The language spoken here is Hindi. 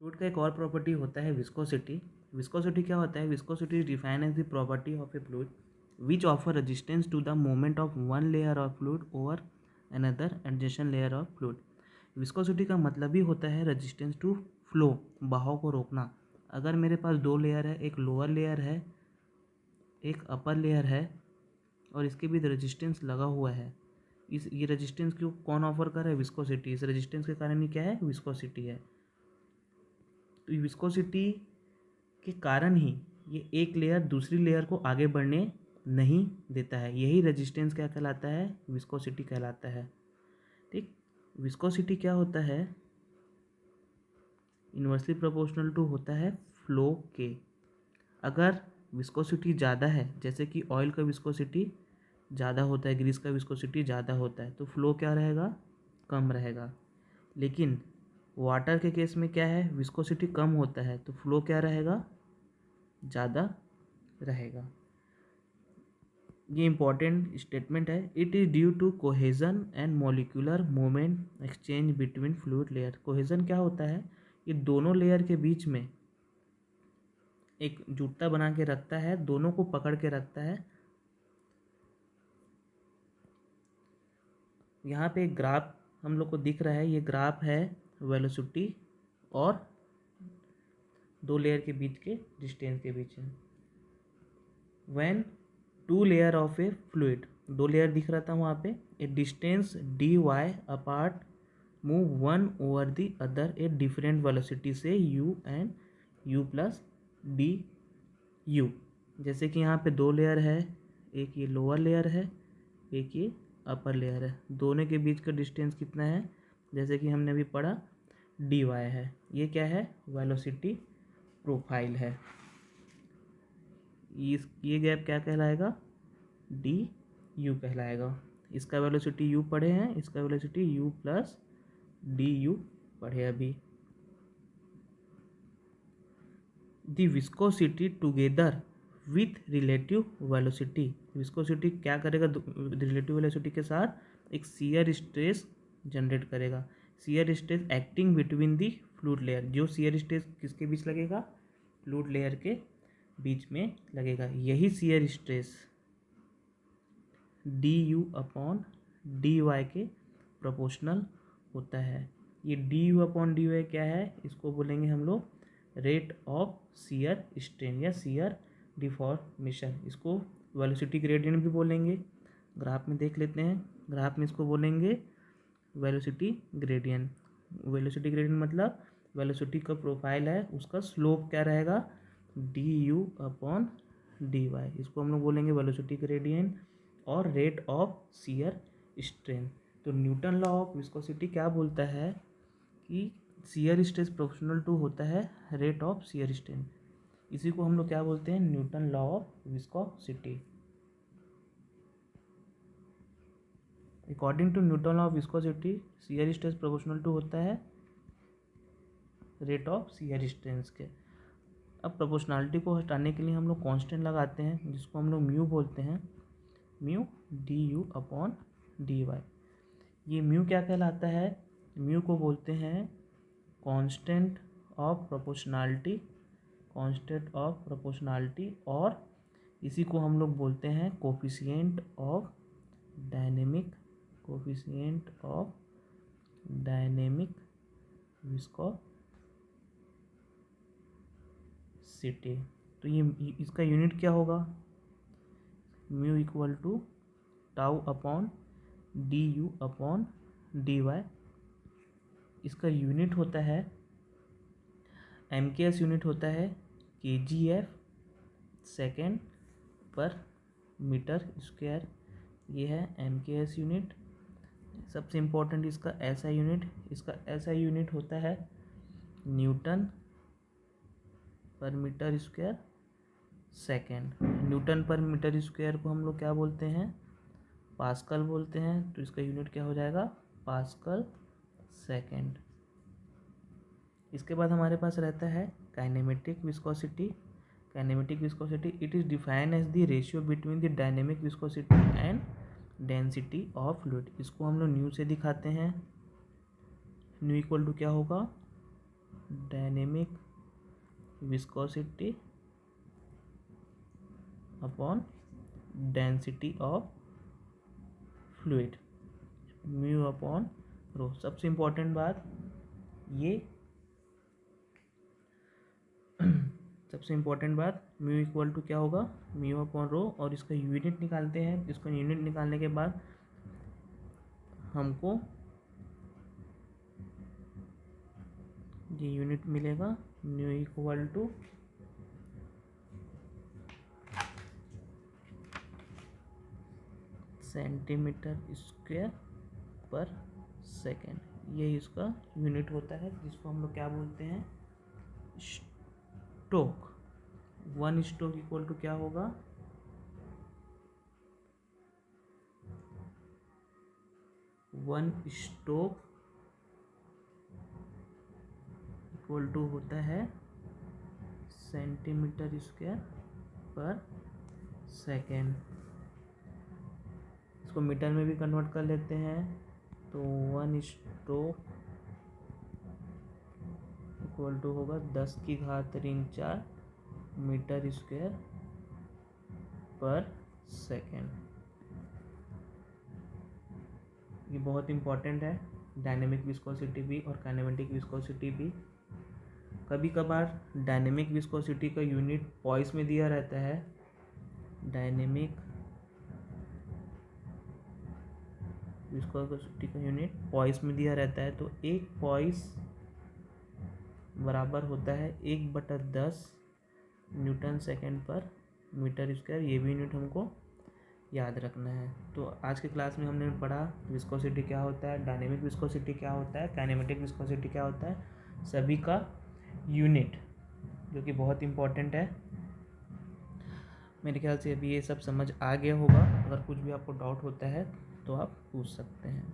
फ्लूइड का एक और प्रॉपर्टी होता है विस्कोसिटी। विस्कोसिटी क्या होता है? Viscosity is defined as the property of a fluid which offer resistance to the movement of one layer of fluid over another adjacent layer of fluid. Viscosity का मतलब ही होता है रेजिस्टेंस टू फ्लो, बहाव को रोकना। अगर मेरे पास दो लेयर है, एक लोअर लेयर है, एक अपर लेयर है, और इसके बीच रेजिस्टेंस लगा हुआ है, ये रेजिस्टेंस क्यों कौन ऑफर कर रहा है? विस्कोसिटी। इस रेजिस्टेंस के कारण ही क्या है? विस्कोसिटी है। तो विस्कोसिटी के कारण ही ये एक लेयर दूसरी लेयर को आगे बढ़ने नहीं देता है। यही रेजिस्टेंस क्या कहलाता है? विस्कोसिटी कहलाता है। ठीक, विस्कोसिटी क्या होता है? इन्वर्सली प्रोपोर्शनल टू होता है फ्लो के। अगर विस्कोसिटी ज़्यादा है, जैसे कि ऑयल का विस्कोसिटी ज़्यादा होता है, ग्रीस का विस्कोसिटी ज़्यादा होता है, तो फ्लो क्या रहेगा? कम रहेगा। लेकिन वाटर के केस में क्या है? विस्कोसिटी कम होता है, तो फ्लो क्या रहेगा? ज़्यादा रहेगा। ये इंपॉर्टेंट स्टेटमेंट है। It is due to cohesion and molecular moment exchange between fluid layer. Cohesion क्या होता है? ये दोनों लेयर के बीच में एक जुटता बना के रखता है, दोनों को पकड़ के रखता है। यहाँ पे एक ग्राफ हम लोग को दिख रहा है, ये ग्राफ है वेलोसिटी और दो लेयर के बीच के डिस्टेंस के बीच है। When two layer of a fluid, दो लेयर दिख रहा था वहाँ पे, a distance D Y apart move one over the other a different velocity से U and U plus D U. जैसे कि यहाँ पे दो लेयर है, एक ये लोअर लेयर है, एक ये अपर लेयर है। दोनों के बीच का डिस्टेंस कितना है? जैसे कि हमने अभी पढ़ा, डी वाई है। ये क्या है? वेलोसिटी प्रोफाइल है। ये गैप क्या कहलाएगा? डी यू कहलाएगा। इसका वेलोसिटी यू पढ़े हैं, इसका velocity you plus D you पढ़े अभी। The viscosity together with relative velocity. Viscosity क्या करेगा? रिलेटिव वेलोसिटी के साथ एक शियर स्ट्रेस जनरेट करेगा। Shear stress acting between the fluid layer. जो शियर स्ट्रेस किसके बीच लगेगा? फ्लूइड लेयर के बीच में लगेगा। यही shear stress d u upon d y के प्रोपोर्शनल होता है। ये d u upon d y क्या है? इसको बोलेंगे हम लोग रेट ऑफ शियर स्ट्रेन या शियर डिफॉर्मेशन। इसको वेलोसिटी ग्रेडियंट भी बोलेंगे। ग्राफ में देख लेते हैं, ग्राफ में इसको बोलेंगे वेलोसिटी ग्रेडियंट। वेलोसिटी ग्रेडियंट मतलब वेलोसिटी का प्रोफाइल है, उसका स्लोप क्या रहेगा? D u upon d y. इसको हम लोग बोलेंगे वेलोसिटी ग्रेडियंट और रेट ऑफ शियर स्ट्रेन। तो न्यूटन लॉ ऑफ विस्कोसिटी क्या बोलता है कि शियर स्ट्रेस प्रोपोर्शनल टू होता है रेट ऑफ शियर स्ट्रेन। इसी को हम लोग क्या बोलते हैं? Newton law of viscosity. According to Newton law of viscosity, shear stress proportional to होता है रेट ऑफ शियर स्ट्रेंस के। अब प्रोपोर्शनलिटी को हटाने के लिए हम लोग कांस्टेंट लगाते हैं, जिसको हम लोग म्यू बोलते हैं। Mu d u upon d y. ये म्यू क्या कहलाता है? म्यू को बोलते हैं constant of proportionality, constant of proportionality, और इसी को हम लोग बोलते हैं coefficient of dynamic, coefficient of dynamic viscosity. तो ये इसका यूनिट क्या होगा? Mu equal to tau upon d u upon d y. इसका यूनिट होता है एम के एस, यूनिट होता है के जी एफ सेकेंड पर मीटर स्क्वायर। ये है एम के एस यूनिट। सबसे इम्पोर्टेंट इसका ऐसा यूनिट, इसका ऐसा यूनिट होता है न्यूटन पर मीटर स्क्वायर सेकेंड। न्यूटन पर मीटर स्क्वायर को हम लोग क्या बोलते हैं? पास्कल बोलते हैं। तो इसका यूनिट क्या हो जाएगा? Pascal second. इसके बाद हमारे पास रहता है kinematic viscosity. Kinematic viscosity, it is defined as the ratio between the dynamic viscosity and density of fluid. इसको हम लोग न्यू से दिखाते हैं। न्यू इक्वल टू क्या होगा? Dynamic viscosity upon density of fluid, mu upon rho. सबसे इम्पोर्टेंट बात ये सबसे इम्पोर्टेंट बात, म्यू इक्वल टू क्या होगा, म्यू अपॉन रो, और इसका यूनिट निकालते हैं। इसका यूनिट निकालने के बाद हमको ये यूनिट मिलेगा, mu equal two centimetre square पर सेकेंड। ये इसका यूनिट होता है, जिसको हम लोग क्या बोलते हैं, स्टोक। 1 स्टोक इक्वल टू क्या होगा, 1 स्टोक इक्वल टू होता है सेंटीमीटर स्क्वायर पर सेकेंड। इसको मीटर में भी कन्वर्ट कर लेते हैं, तो 1 स्टोक इक्वल टू होगा 10⁻⁴ मीटर स्क्वायर पर सेकेंड। ये बहुत इंपॉर्टेंट है, डायनेमिक विस्कोसिटी भी और काइनेमेटिक विस्कोसिटी भी। कभी कभार डायनेमिक विस्कोसिटी का यूनिट पॉइस में दिया रहता है, डायनेमिक विस्कोसिटी का यूनिट पॉइस में दिया रहता है, तो एक पॉइस बराबर होता है 1/10 न्यूटन सेकेंड पर मीटर स्क्वायर। ये भी यूनिट हमको याद रखना है। तो आज के क्लास में हमने पढ़ा विस्कोसिटी क्या होता है, डायनेमिक विस्कोसिटी क्या होता है, काइनेमेटिक विस्कोसिटी क्या होता है, सभी का यूनिट, जो कि बहुत इम्पोर्टेंट है। मेरे ख्याल से अभी ये सब समझ आ गया होगा। अगर कुछ भी आपको डाउट होता है तो आप पूछ सकते हैं।